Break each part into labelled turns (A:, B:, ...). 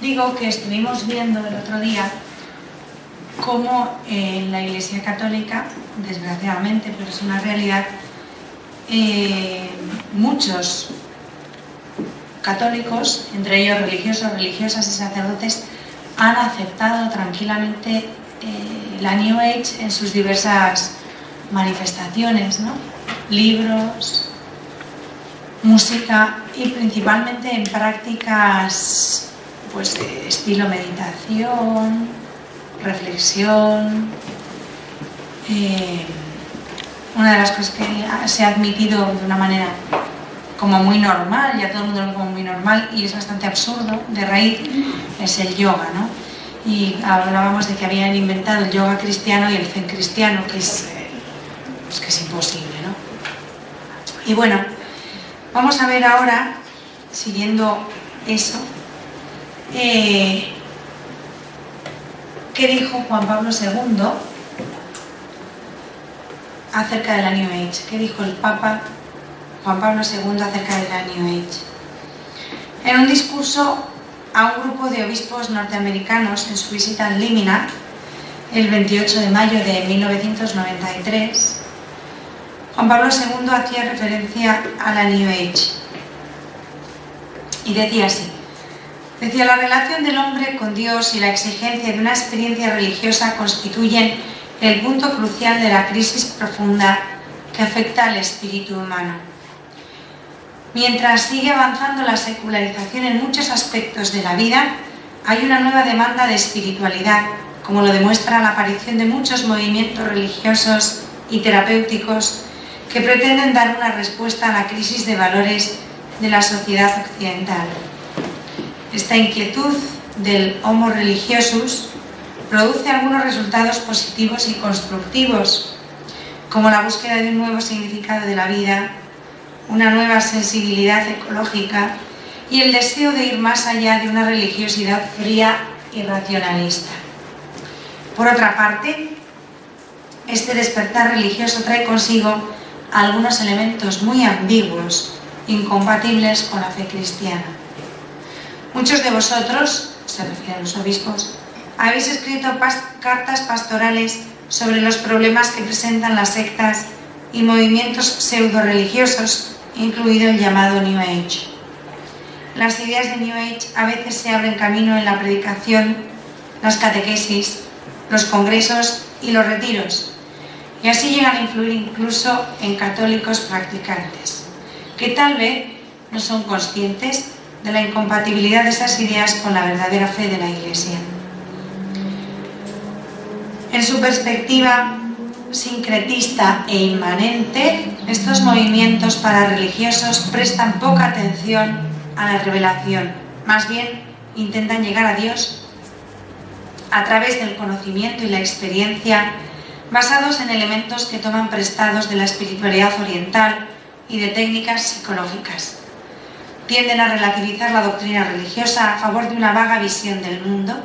A: Digo que estuvimos viendo el otro día cómo en la Iglesia Católica, desgraciadamente, pero es una realidad, muchos católicos, entre ellos religiosos, religiosas y sacerdotes, han aceptado tranquilamente la New Age en sus diversas manifestaciones, ¿no? Libros, música y principalmente en prácticas pues estilo meditación, reflexión. Una de las cosas que se ha admitido de una manera como muy normal, ya todo el mundo lo ve como muy normal y es bastante absurdo de raíz, es el yoga, ¿no? Y hablábamos de que habían inventado el yoga cristiano y el zen cristiano, que es imposible, ¿no? Y bueno, vamos a ver ahora, siguiendo eso, qué dijo Juan Pablo II acerca de la New Age. ¿Qué dijo el Papa Juan Pablo II acerca de la New Age? En un discurso a un grupo de obispos norteamericanos en su visita en Limina, el 28 de mayo de 1993, Juan Pablo II hacía referencia a la New Age y decía así: la relación del hombre con Dios y la exigencia de una experiencia religiosa constituyen el punto crucial de la crisis profunda que afecta al espíritu humano. Mientras sigue avanzando la secularización en muchos aspectos de la vida, hay una nueva demanda de espiritualidad, como lo demuestra la aparición de muchos movimientos religiosos y terapéuticos que pretenden dar una respuesta a la crisis de valores de la sociedad occidental. Esta inquietud del Homo religiosus produce algunos resultados positivos y constructivos, como la búsqueda de un nuevo significado de la vida, una nueva sensibilidad ecológica y el deseo de ir más allá de una religiosidad fría y racionalista. Por otra parte, este despertar religioso trae consigo algunos elementos muy ambiguos, incompatibles con la fe cristiana. Muchos de vosotros, se refiere a los obispos, habéis escrito cartas pastorales sobre los problemas que presentan las sectas y movimientos pseudo-religiosos, incluido el llamado New Age. Las ideas de New Age a veces se abren camino en la predicación, las catequesis, los congresos y los retiros, y así llegan a influir incluso en católicos practicantes, que tal vez no son conscientes de la incompatibilidad de esas ideas con la verdadera fe de la Iglesia. En su perspectiva sincretista e inmanente, estos movimientos parareligiosos prestan poca atención a la revelación, más bien intentan llegar a Dios a través del conocimiento y la experiencia, basados en elementos que toman prestados de la espiritualidad oriental y de técnicas psicológicas. Tienden a relativizar la doctrina religiosa a favor de una vaga visión del mundo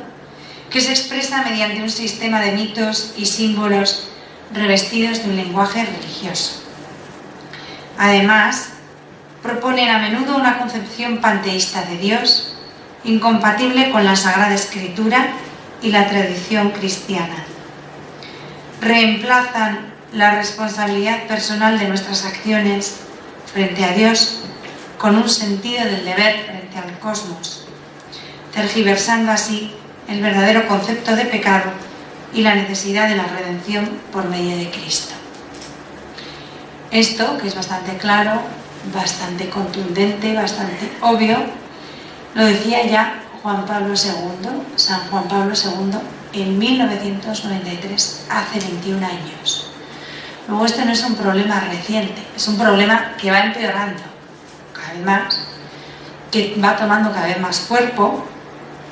A: que se expresa mediante un sistema de mitos y símbolos revestidos de un lenguaje religioso. Además, proponen a menudo una concepción panteísta de Dios, incompatible con la Sagrada Escritura y la tradición cristiana. Reemplazan la responsabilidad personal de nuestras acciones frente a Dios con un sentido del deber frente al cosmos, tergiversando así el verdadero concepto de pecado y la necesidad de la redención por medio de Cristo. Esto, que es bastante claro, bastante contundente, bastante obvio, lo decía ya Juan Pablo II, San Juan Pablo II, en 1993, hace 21 años. Luego esto no es un problema reciente, es un problema que va empeorando cada vez más, que va tomando cada vez más cuerpo,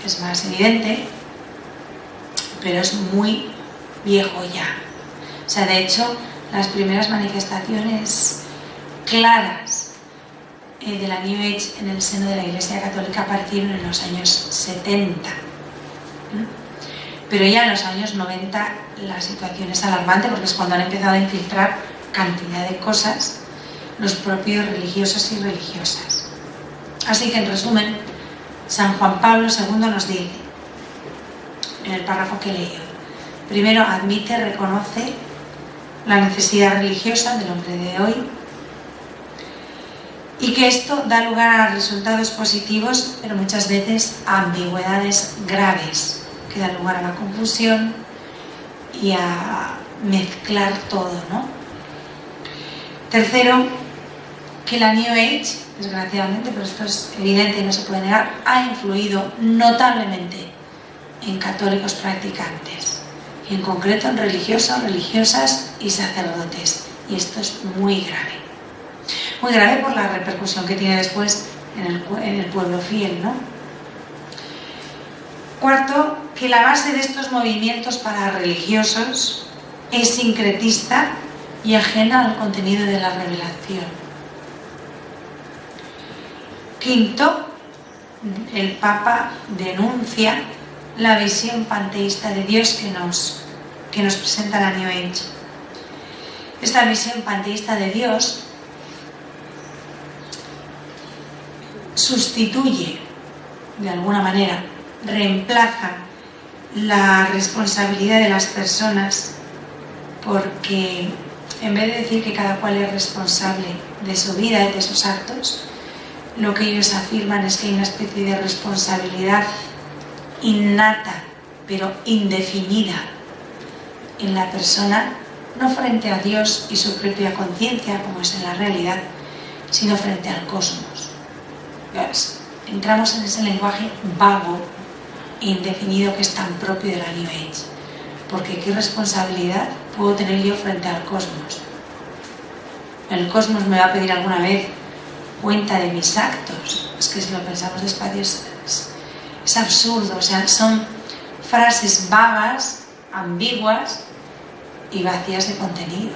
A: es más evidente, pero es muy viejo ya. O sea, de hecho, las primeras manifestaciones claras de la New Age en el seno de la Iglesia Católica aparecieron en los años 70. Pero ya en los años 90 la situación es alarmante, porque es cuando han empezado a infiltrar cantidad de cosas los propios religiosos y religiosas. Así que, en resumen, San Juan Pablo II nos dice, en el párrafo que he leído, primero admite, reconoce la necesidad religiosa del hombre de hoy y que esto da lugar a resultados positivos, pero muchas veces a ambigüedades graves que dan lugar a la confusión y a mezclar todo, ¿no? Tercero, que la New Age, desgraciadamente, pero esto es evidente y no se puede negar, ha influido notablemente en católicos practicantes, y en concreto en religiosos, religiosas y sacerdotes, y esto es muy grave. Muy grave por la repercusión que tiene después en el pueblo fiel, ¿no? Cuarto, que la base de estos movimientos parareligiosos es sincretista y ajena al contenido de la revelación. Quinto, el Papa denuncia la visión panteísta de Dios que nos presenta la New Age. Esta visión panteísta de Dios sustituye, de alguna manera, reemplaza la responsabilidad de las personas, porque en vez de decir que cada cual es responsable de su vida y de sus actos, lo que ellos afirman es que hay una especie de responsabilidad innata, pero indefinida en la persona, no frente a Dios y su propia conciencia, como es en la realidad, sino frente al cosmos. Entramos en ese lenguaje vago e indefinido que es tan propio de la New Age, porque ¿qué responsabilidad puedo tener yo frente al cosmos? ¿El cosmos me va a pedir alguna vez cuenta de mis actos? Es que si lo pensamos despacio es absurdo, o sea, son frases vagas, ambiguas y vacías de contenido.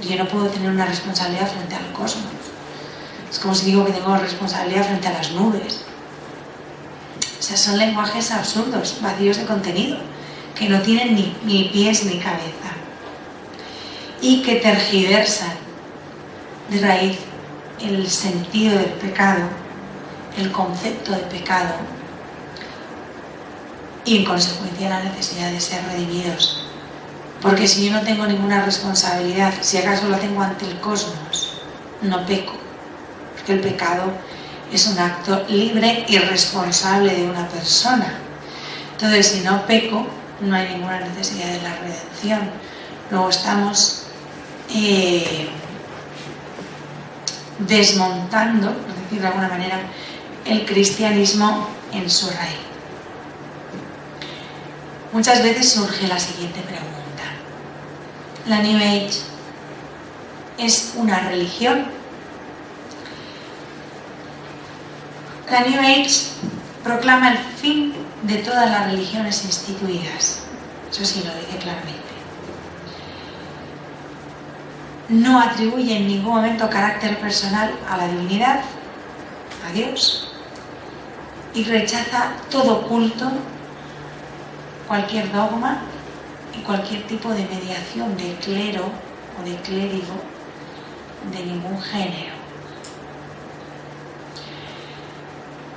A: Yo no puedo tener una responsabilidad frente al cosmos. Es como si digo que tengo responsabilidad frente a las nubes. O sea, son lenguajes absurdos, vacíos de contenido, que no tienen ni pies ni cabeza y que tergiversan de raíz el sentido del pecado, el concepto de pecado y en consecuencia la necesidad de ser redimidos. Porque si yo no tengo ninguna responsabilidad, si acaso la tengo ante el cosmos, no peco. Porque el pecado es un acto libre y responsable de una persona. Entonces, si no peco, no hay ninguna necesidad de la redención. Luego estamos desmontando, por decirlo de alguna manera, el cristianismo en su raíz. Muchas veces surge la siguiente pregunta. ¿La New Age es una religión? La New Age proclama el fin de todas las religiones instituidas. Eso sí lo dice claramente. No atribuye en ningún momento carácter personal a la divinidad, a Dios, y rechaza todo culto, cualquier dogma y cualquier tipo de mediación de clero o de clérigo de ningún género.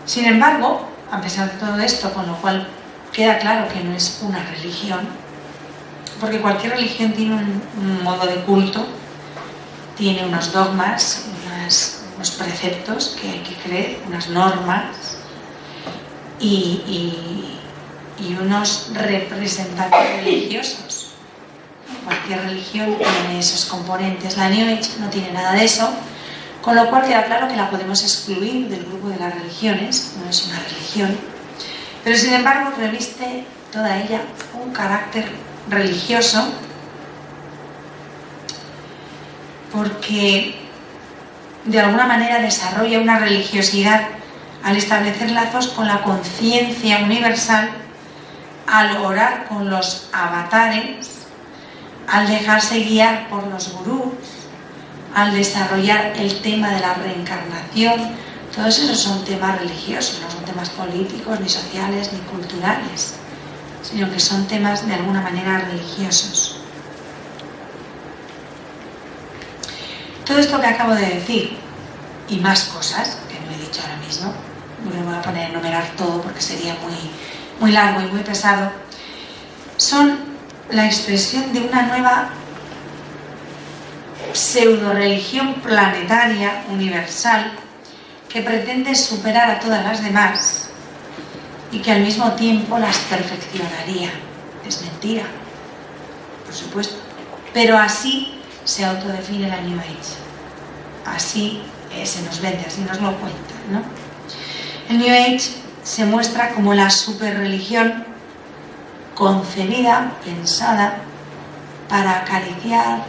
A: Sin embargo, a pesar de todo esto, con lo cual queda claro que no es una religión, porque cualquier religión tiene un modo de culto, tiene unos dogmas, unos preceptos que hay que creer, unas normas y unos representantes religiosos. Cualquier religión tiene esos componentes. La New Age no tiene nada de eso, con lo cual queda claro que la podemos excluir del grupo de las religiones, no es una religión, pero sin embargo reviste toda ella un carácter religioso porque de alguna manera desarrolla una religiosidad al establecer lazos con la conciencia universal, al orar con los avatares, al dejarse guiar por los gurús, al desarrollar el tema de la reencarnación. Todos esos son temas religiosos, no son temas políticos, ni sociales, ni culturales, sino que son temas de alguna manera religiosos. Todo esto que acabo de decir, y más cosas que no he dicho ahora mismo, no me voy a poner a enumerar todo porque sería muy largo y muy pesado, son la expresión de una nueva pseudo-religión planetaria, universal, que pretende superar a todas las demás y que al mismo tiempo las perfeccionaría. Es mentira, por supuesto, pero así se autodefine la New Age, así se nos vende, así nos lo cuentan, ¿no? El New Age se muestra como la superreligión concebida, pensada para acariciar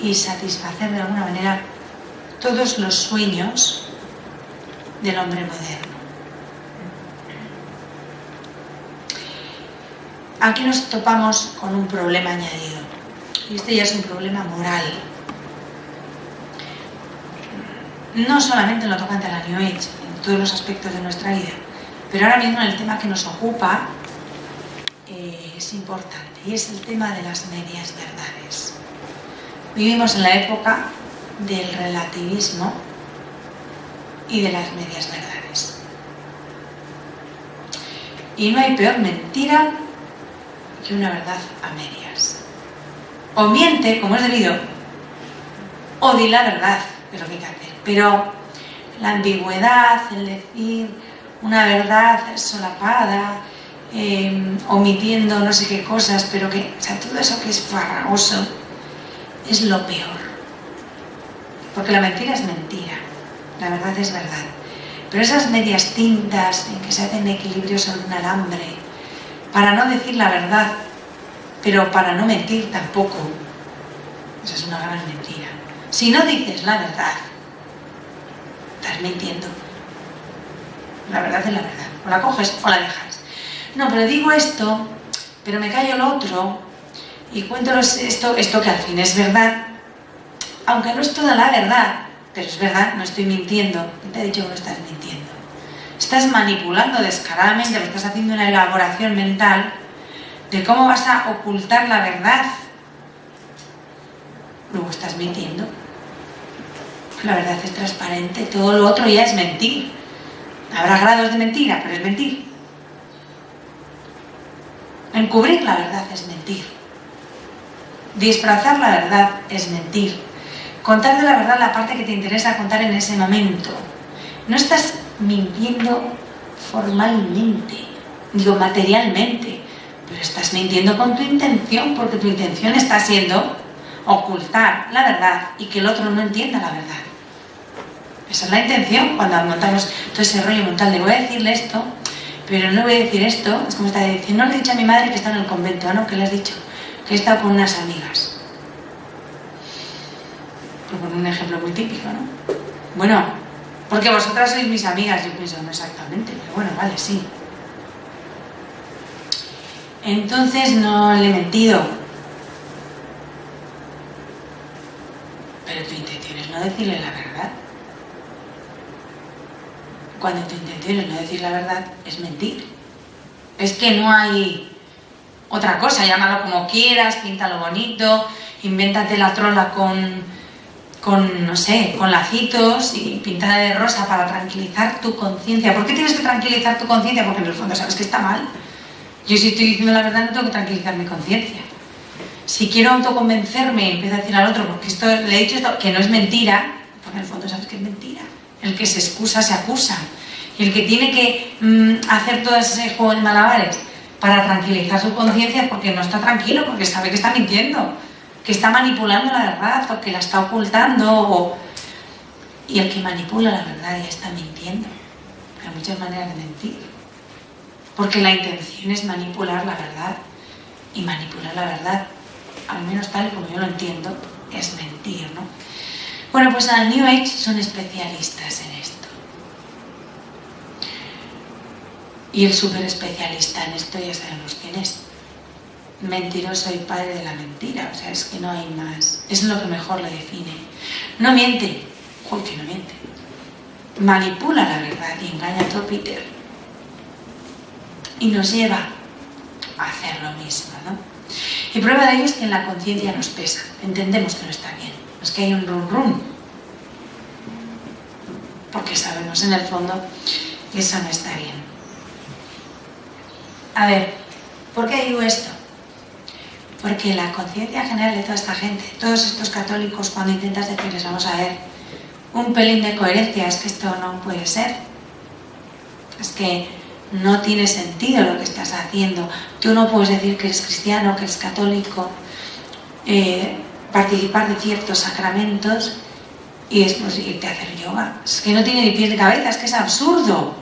A: y satisfacer de alguna manera todos los sueños del hombre moderno. Aquí nos topamos con un problema añadido, y este ya es un problema moral. No solamente en lo tocante a la New Age, en todos los aspectos de nuestra vida, pero ahora mismo en el tema que nos ocupa es importante, y es el tema de las medias verdades. Vivimos en la época del relativismo y de las medias verdades. Y no hay peor mentira que una verdad a medias. O miente, como es debido, o di la verdad, que es lo que hay que hacer. Pero la ambigüedad, el decir una verdad solapada, omitiendo no sé qué cosas, pero que, o sea, todo eso que es farragoso, es lo peor. Porque la mentira es mentira, la verdad es verdad. Pero esas medias tintas en que se hacen equilibrios sobre un alambre, para no decir la verdad, pero para no mentir tampoco, esa es una gran mentira. Si no dices la verdad, estás mintiendo. La verdad es la verdad, o la coges o la dejas. No, pero digo esto, pero me callo lo otro, y cuento esto que al fin es verdad, aunque no es toda la verdad, pero es verdad, no estoy mintiendo. ¿Quién te ha dicho que no estás mintiendo? Estás manipulando descaradamente, le estás haciendo una elaboración mental de cómo vas a ocultar la verdad. Luego estás mintiendo. La verdad es transparente, todo lo otro ya es mentir. Habrá grados de mentira, pero es mentir. Encubrir la verdad es mentir. Disfrazar la verdad es mentir. Contar de la verdad la parte que te interesa contar en ese momento. No estás mintiendo formalmente, digo materialmente, pero estás mintiendo con tu intención, porque tu intención está siendo ocultar la verdad y que el otro no entienda la verdad. Esa es la intención cuando montamos todo ese rollo mental de voy a decirle esto, pero no voy a decir esto. Es como está diciendo, no le he dicho a mi madre que está en el convento, ¿no? ¿Qué le has dicho? Que he estado con unas amigas. Por un ejemplo muy típico, ¿no? Bueno, porque vosotras sois mis amigas, yo pienso, no exactamente, pero bueno, vale, sí. Entonces no le he mentido. Pero tu intención es no decirle la verdad. Cuando tu intención es no decir la verdad, es mentir. Es que no hay otra cosa, llámalo como quieras, píntalo bonito, invéntate la trola con no sé, con lacitos y pintada de rosa para tranquilizar tu conciencia. ¿Por qué tienes que tranquilizar tu conciencia? Porque en el fondo sabes que está mal. Yo si estoy diciendo la verdad no tengo que tranquilizar mi conciencia. Si quiero autoconvencerme y empiezo a decir al otro, porque esto le he dicho esto, que no es mentira, porque en el fondo sabes que es mentira. El que se excusa se acusa. Y el que tiene que hacer todo ese juego de malabares para tranquilizar su conciencia porque no está tranquilo, porque sabe que está mintiendo, que está manipulando la verdad o que la está ocultando. Y el que manipula la verdad ya está mintiendo. Hay muchas maneras de mentir. Porque la intención es manipular la verdad. Y manipular la verdad, al menos tal como yo lo entiendo, es mentir, ¿no? Bueno, pues a New Age son especialistas en esto. Y el súper especialista en esto ya sabemos quién es. Mentiroso y padre de la mentira. O sea, es que no hay más. Es lo que mejor le define. No miente. Joder, que no miente. Manipula la verdad y engaña a todo Peter. Y nos lleva a hacer lo mismo, ¿no? Y prueba de ello es que en la conciencia nos pesa. Entendemos que no está bien. Es que hay un rum rum. porque sabemos en el fondo que eso no está bien. A ver, ¿por qué digo esto? Porque la conciencia general de toda esta gente, todos estos católicos, cuando intentas decirles, vamos a ver, un pelín de coherencia, es que esto no puede ser, es que no tiene sentido lo que estás haciendo, tú no puedes decir que eres cristiano, que eres católico, participar de ciertos sacramentos y después irte a hacer yoga, es que no tiene ni pies ni cabeza, es que es absurdo.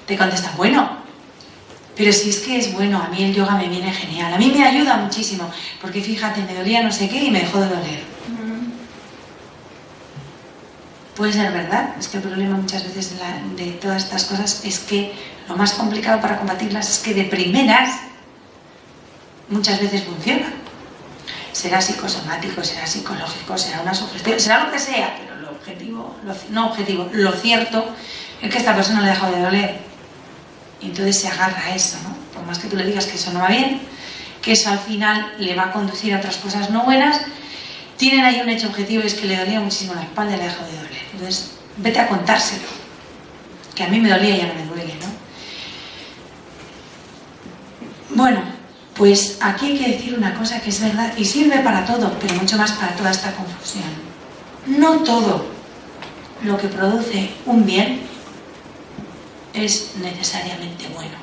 A: Te contestan, bueno, pero si es que es bueno, a mí el yoga me viene genial, a mí me ayuda muchísimo, porque fíjate, me dolía no sé qué y me dejó de doler. Puede ser verdad, es que el problema muchas veces de todas estas cosas es que lo más complicado para combatirlas es que de primeras muchas veces funciona. Será psicosomático, será psicológico, será una sugestión, será lo que sea, pero lo cierto es que esta persona le ha dejado de doler. Y entonces se agarra a eso, ¿no? Por más que tú le digas que eso no va bien, que eso al final le va a conducir a otras cosas no buenas, tienen ahí un hecho objetivo y es que le dolía muchísimo la espalda y le ha dejado de doler. Entonces, vete a contárselo. Que a mí me dolía y ya no me duele, ¿no? Bueno, pues aquí hay que decir una cosa que es verdad y sirve para todo, pero mucho más para toda esta confusión. No todo lo que produce un bien es necesariamente bueno.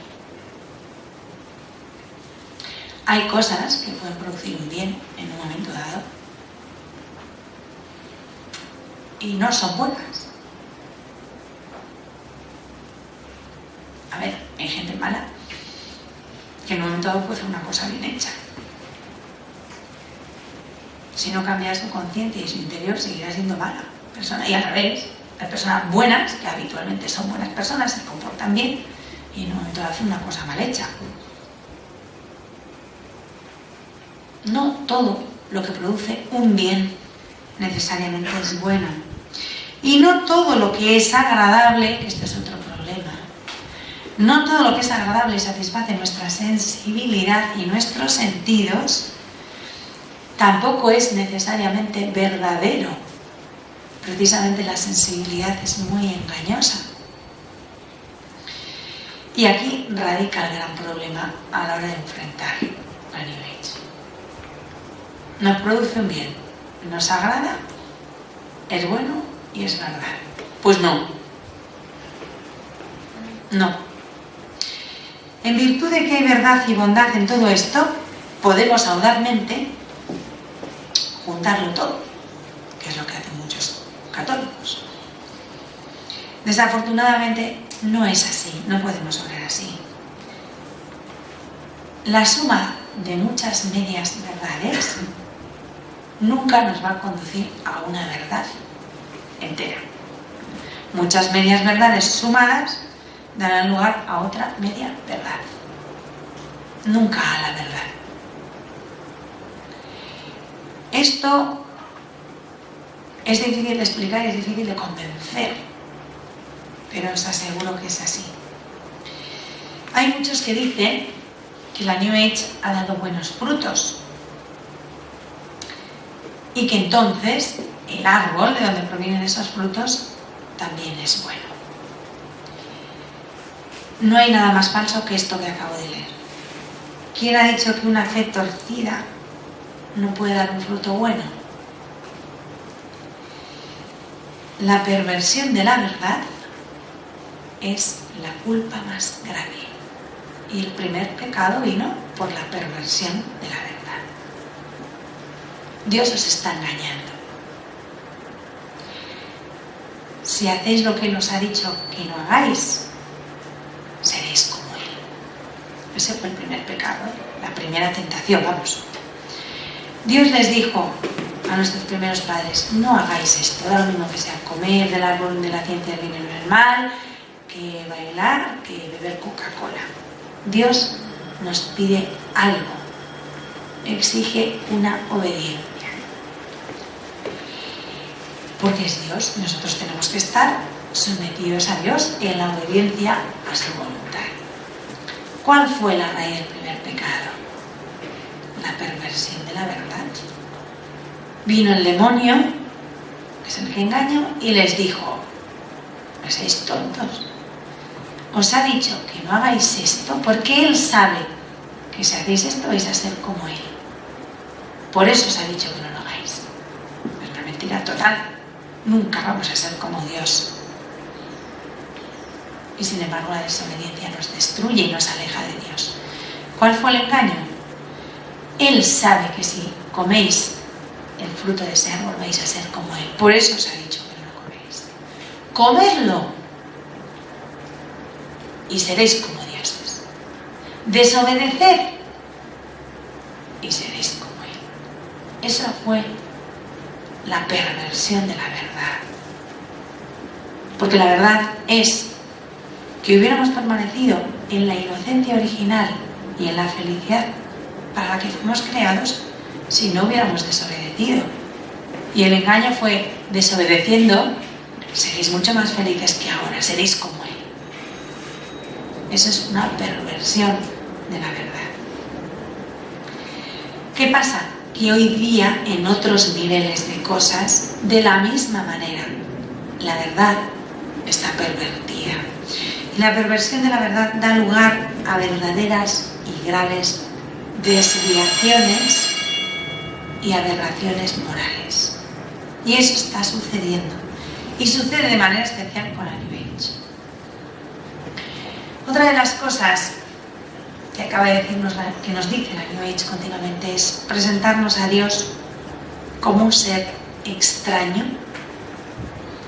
A: Hay cosas que pueden producir un bien en un momento dado y no son buenas. A ver, hay gente mala que en un momento dado puede hacer una cosa bien hecha. Si no cambia su conciencia y su interior, seguirá siendo mala persona. Y al revés, hay personas buenas, que habitualmente son buenas personas, se comportan bien y en un momento dado hacen una cosa mal hecha. No todo lo que produce un bien necesariamente es bueno. Y no todo lo que es agradable, que este es otro problema, no todo lo que es agradable satisface nuestra sensibilidad y nuestros sentidos, tampoco es necesariamente verdadero. Precisamente la sensibilidad es muy engañosa. Y aquí radica el gran problema a la hora de enfrentar la New Age. Nos produce un bien, nos agrada, es bueno y es verdad. Pues no. No. En virtud de que hay verdad y bondad en todo esto, podemos audazmente juntarlo todo, que es lo que hacen muchos católicos. Desafortunadamente no es así, no podemos obrar así. La suma de muchas medias verdades nunca nos va a conducir a una verdad entera. Muchas medias verdades sumadas darán lugar a otra media verdad, nunca a la verdad. Esto es difícil de explicar y es difícil de convencer, pero os aseguro que es así. Hay muchos que dicen que la New Age ha dado buenos frutos y que entonces el árbol de donde provienen esos frutos también es bueno. No hay nada más falso que esto que acabo de leer. ¿Quién ha dicho que una fe torcida no puede dar un fruto bueno? La perversión de la verdad es la culpa más grave. Y el primer pecado vino por la perversión de la verdad. Dios os está engañando. Si hacéis lo que Él os ha dicho que no hagáis, seréis como Él. Ese fue el primer pecado, la primera tentación, vamos. Dios les dijo a nuestros primeros padres, no hagáis esto, da lo mismo que sea comer del árbol de la ciencia del bien y del mal, que bailar, que beber Coca-Cola. Dios nos pide algo, exige una obediencia. Porque es Dios, nosotros tenemos que estar sometidos a Dios en la obediencia a su voluntad. ¿Cuál fue la raíz del primer pecado? La perversión de la verdad. Vino el demonio que es el que engañó, y les dijo: ¿no sois tontos? Os ha dicho que no hagáis esto porque Él sabe que si hacéis esto vais a ser como Él. Por eso os ha dicho que no lo hagáis. Es una mentira total. Nunca vamos a ser como Dios. Y sin embargo la desobediencia nos destruye y nos aleja de Dios. ¿Cuál fue el engaño? Él sabe que si coméis el fruto de ese árbol vais a ser como Él. Por eso os ha dicho que no lo coméis. Comedlo y seréis como dioses. Desobedeced y seréis como Él. Esa fue la perversión de la verdad. Porque la verdad es que hubiéramos permanecido en la inocencia original y en la felicidad para la que fuimos creados si no hubiéramos desobedecido. Y el engaño fue: desobedeciendo seréis mucho más felices que ahora, seréis como Él. Eso es una perversión de la verdad. ¿Qué pasa? Que hoy día, en otros niveles de cosas, de la misma manera, la verdad está pervertida. Y la perversión de la verdad da lugar a verdaderas y graves desviaciones y aberraciones morales. Y eso está sucediendo. Y sucede de manera especial con la New Age. Otra de las cosas que acaba de decirnos, que nos dice la New Age continuamente, es presentarnos a Dios como un ser extraño,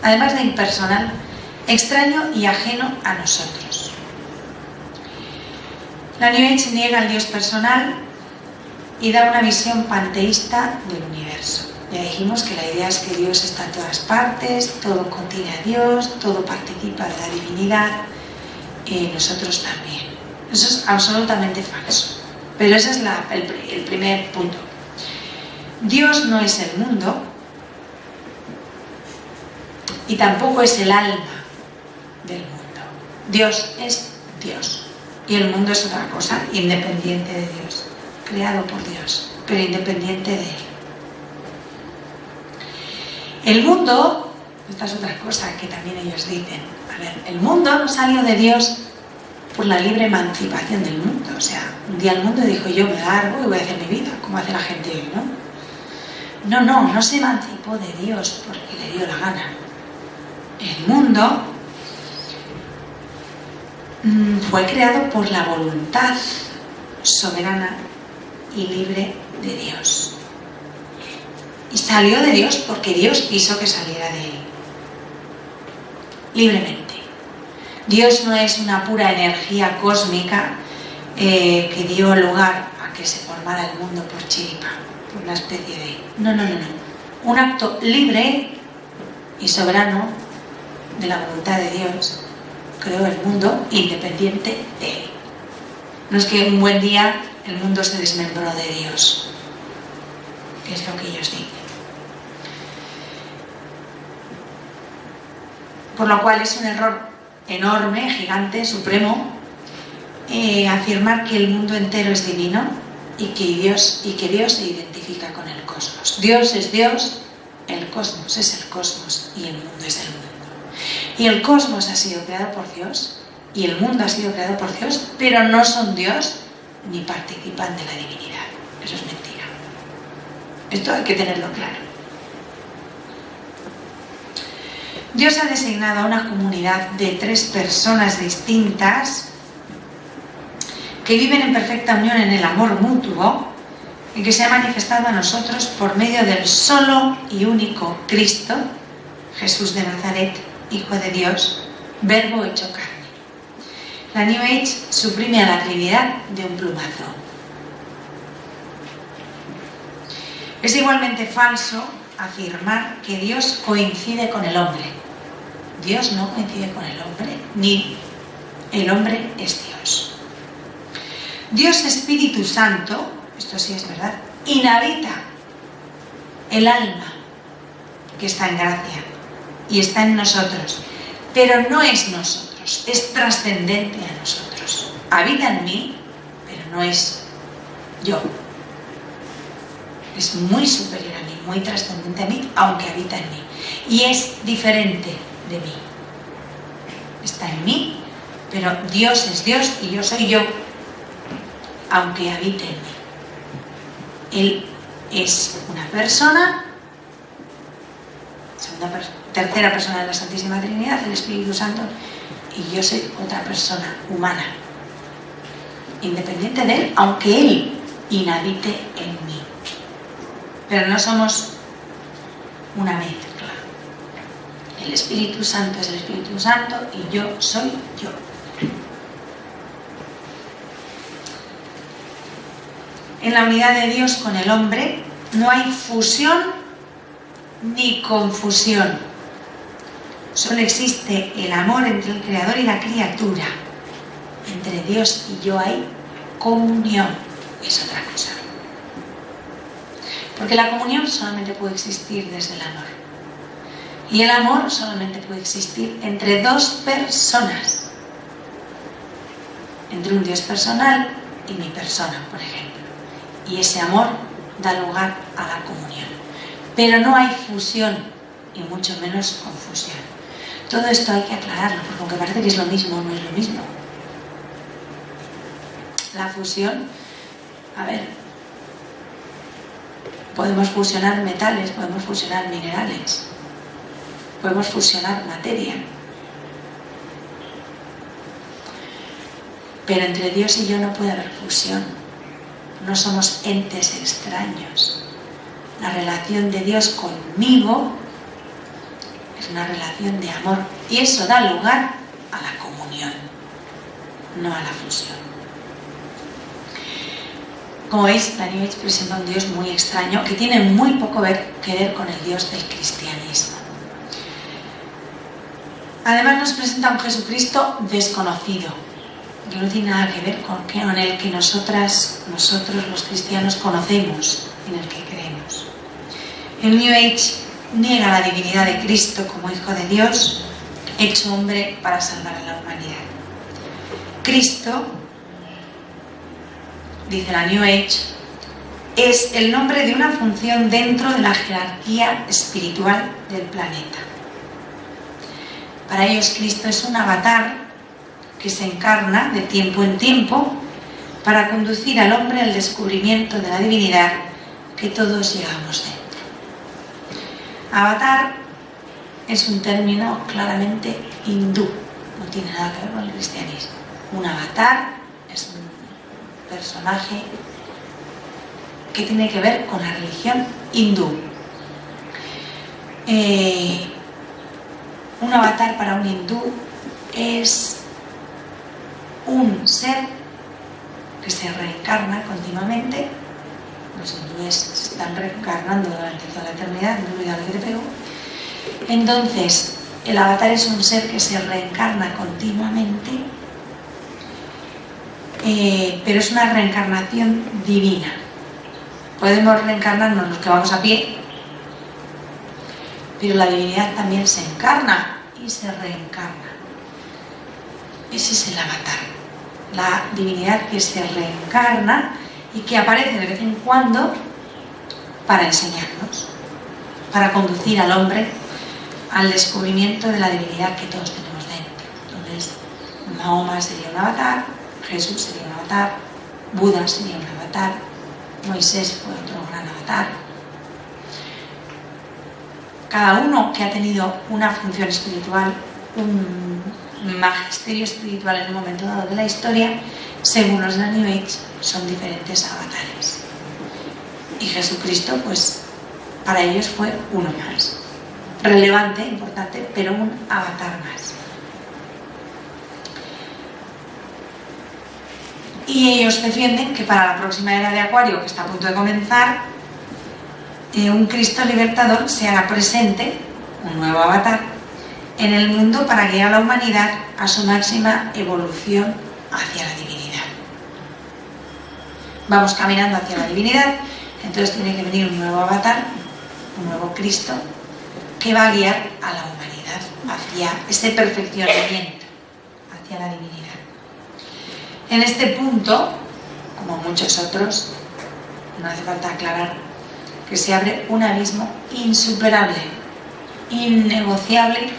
A: además de impersonal, extraño y ajeno a nosotros. La New Age niega al Dios personal y da una visión panteísta del universo. Ya dijimos que la idea es que Dios está en todas partes, todo contiene a Dios, todo participa de la divinidad, y nosotros también. Eso es absolutamente falso. Pero ese es el primer punto. Dios no es el mundo y tampoco es el alma del mundo. Dios es Dios y el mundo es otra cosa, independiente de Dios, creado por Dios, pero independiente de Él. El mundo, esta es otra cosa que también ellos dicen, a ver, el mundo no salió de Dios por la libre emancipación del mundo. O sea, un día el mundo dijo: yo me largo y voy a hacer mi vida, como hace la gente hoy, ¿no? No se emancipó de Dios porque le dio la gana. El mundo fue creado por la voluntad soberana y libre de Dios. Y salió de Dios porque Dios quiso que saliera de Él. Libremente. Dios no es una pura energía cósmica que dio lugar a que se formara el mundo por chiripa, por una especie de... No. Un acto libre y soberano de la voluntad de Dios creó el mundo independiente de Él. No es que un buen día el mundo se desmembró de Dios, que es lo que ellos dicen. Por lo cual es un error enorme, gigante, supremo, afirmar que el mundo entero es divino y que Dios se identifica con el cosmos. Dios es Dios, el cosmos es el cosmos y el mundo es el mundo. Y el cosmos ha sido creado por Dios y el mundo ha sido creado por Dios, pero no son Dios ni participan de la divinidad. Eso es mentira. Esto hay que tenerlo claro. Dios ha designado a una comunidad de 3 personas distintas que viven en perfecta unión en el amor mutuo y que se ha manifestado a nosotros por medio del solo y único Cristo, Jesús de Nazaret, Hijo de Dios, Verbo hecho carne. La New Age suprime a la Trinidad de un plumazo. Es igualmente falso afirmar que Dios coincide con el hombre. Dios no coincide con el hombre, ni el hombre es Dios. Dios Espíritu Santo, esto sí es verdad, inhabita el alma que está en gracia y está en nosotros, pero no es nosotros, es trascendente a nosotros. Habita en mí, pero no es yo. Es muy superior a mí. y muy trascendente a mí, aunque habita en mí. Y es diferente de mí. Está en mí, pero Dios es Dios y yo soy yo, aunque habite en mí. Él es una persona, tercera persona de la Santísima Trinidad, el Espíritu Santo, y yo soy otra persona humana, independiente de Él, aunque Él inhabite en mí. Pero no somos una mezcla. El Espíritu Santo es el Espíritu Santo y yo soy yo. En la unidad de Dios con el hombre no hay fusión ni confusión. Solo existe el amor entre el Creador y la criatura. Entre Dios y yo hay comunión. Es otra cosa. Porque la comunión solamente puede existir desde el amor. Y el amor solamente puede existir entre dos personas. Entre un Dios personal y mi persona, por ejemplo. Y ese amor da lugar a la comunión. Pero no hay fusión y mucho menos confusión. Todo esto hay que aclararlo, porque aunque parece que es lo mismo, no es lo mismo. La fusión, a ver, podemos fusionar metales, podemos fusionar minerales, podemos fusionar materia. Pero entre Dios y yo no puede haber fusión. No somos entes extraños. La relación de Dios conmigo es una relación de amor y eso da lugar a la comunión, no a la fusión. Como veis, la New Age presenta un Dios muy extraño que tiene muy poco que ver con el Dios del cristianismo. Además nos presenta un Jesucristo desconocido, que no tiene nada que ver con el que nosotros los cristianos conocemos, en el que creemos. El New Age niega la divinidad de Cristo como Hijo de Dios, hecho hombre para salvar a la humanidad. Cristo, dice la New Age, es el nombre de una función dentro de la jerarquía espiritual del planeta. Para ellos Cristo es un avatar que se encarna de tiempo en tiempo para conducir al hombre al descubrimiento de la divinidad que todos llevamos dentro. Avatar es un término claramente hindú, no tiene nada que ver con el cristianismo. Un avatar es un personaje que tiene que ver con la religión hindú. Un avatar para un hindú es un ser que se reencarna continuamente. Los hindúes se están reencarnando durante toda la eternidad, no olvides lo que te pego. Entonces, el avatar es un ser que se reencarna continuamente, pero es una reencarnación divina. Podemos reencarnarnos los que vamos a pie, pero la divinidad también se encarna y se reencarna. Ese es el avatar, la divinidad que se reencarna y que aparece de vez en cuando para enseñarnos, para conducir al hombre al descubrimiento de la divinidad que todos tenemos dentro. Entonces, Mahoma sería un avatar, Jesús sería un avatar, Buda sería un avatar, Moisés fue otro gran avatar. Cada uno que ha tenido una función espiritual, un magisterio espiritual en un momento dado de la historia, según los de la New Age, son diferentes avatares. Y Jesucristo, pues, para ellos fue uno más. Relevante, importante, pero un avatar más. Y ellos defienden que para la próxima era de Acuario, que está a punto de comenzar, un Cristo libertador se hará presente, un nuevo avatar, en el mundo para guiar a la humanidad a su máxima evolución hacia la divinidad. Vamos caminando hacia la divinidad, entonces tiene que venir un nuevo avatar, un nuevo Cristo, que va a guiar a la humanidad hacia ese perfeccionamiento, hacia la divinidad. En este punto, como muchos otros, no hace falta aclarar que se abre un abismo insuperable, innegociable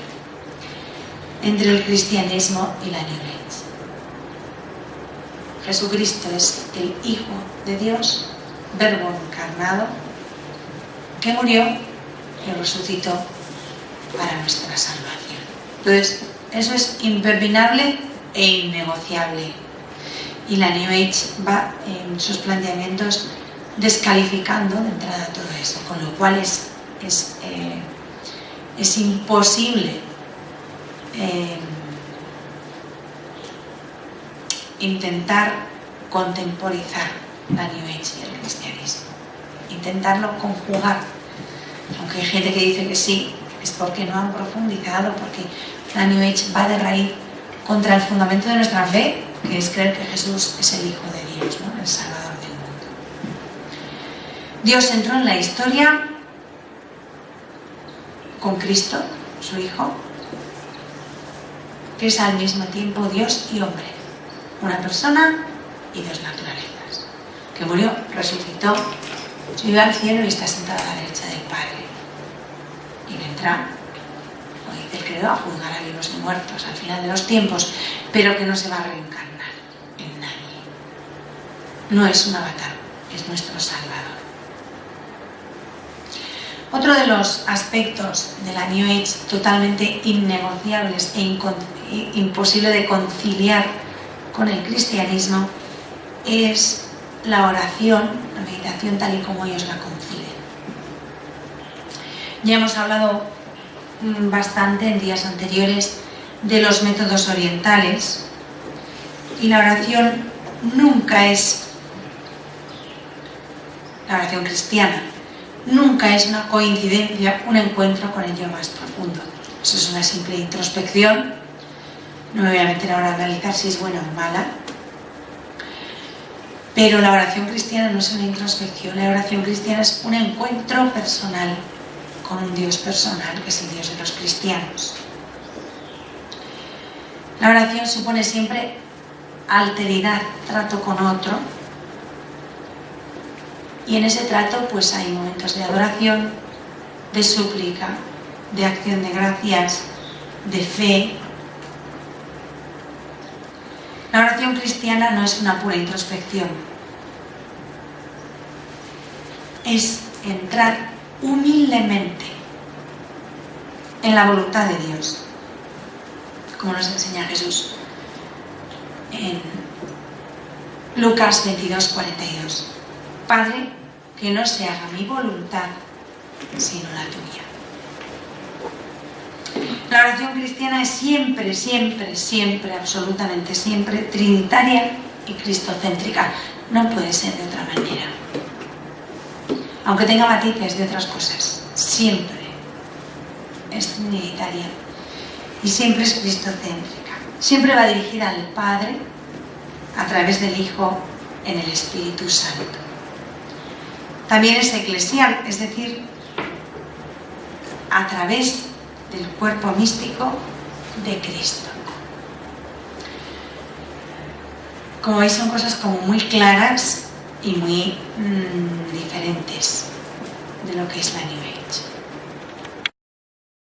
A: entre el cristianismo y la New Age. Jesucristo es el Hijo de Dios, Verbo encarnado, que murió y resucitó para nuestra salvación. Entonces, eso es impepinable e innegociable. Y la New Age va en sus planteamientos descalificando de entrada todo eso, con lo cual es imposible intentar contemporizar la New Age y el cristianismo, intentarlo conjugar, aunque hay gente que dice que sí, es porque no han profundizado, porque la New Age va de raíz contra el fundamento de nuestra fe, que es creer que Jesús es el Hijo de Dios, ¿no? El Salvador del mundo. Dios entró en la historia con Cristo, su Hijo, que es al mismo tiempo Dios y hombre, una persona y dos naturalezas, que murió, resucitó, subió al cielo y está sentado a la derecha del Padre. Y vendrá, como dice el credo, a juzgar a vivos y muertos al final de los tiempos, pero que no se va a reencarnar en nadie. No es un avatar, es nuestro Salvador. Otro de los aspectos de la New Age totalmente innegociables e imposible de conciliar con el cristianismo es la oración, la meditación tal y como ellos la conciben. Ya hemos hablado bastante en días anteriores de los métodos orientales, y la oración nunca es, la oración cristiana nunca es una coincidencia, un encuentro con el yo más profundo. Eso es una simple introspección. No me voy a meter ahora a analizar si es buena o mala, pero la oración cristiana no es una introspección. La oración cristiana es un encuentro personal con un Dios personal, que es el Dios de los cristianos. La oración supone siempre alteridad, trato con otro, y en ese trato pues hay momentos de adoración, de súplica, de acción de gracias, de fe. La oración cristiana no es una pura introspección, es entrar humildemente en la voluntad de Dios, como nos enseña Jesús en Lucas 22:42. Padre, que no se haga mi voluntad, sino la tuya. La oración cristiana es siempre, siempre, siempre, absolutamente siempre trinitaria y cristocéntrica. No puede ser de otra manera. Aunque tenga matices de otras cosas, siempre es trinitaria y siempre es cristocéntrica. Siempre va dirigida al Padre a través del Hijo en el Espíritu Santo. También es eclesial, es decir, a través del cuerpo místico de Cristo. Como veis, son cosas como muy claras y muy diferentes de lo que es la New Age.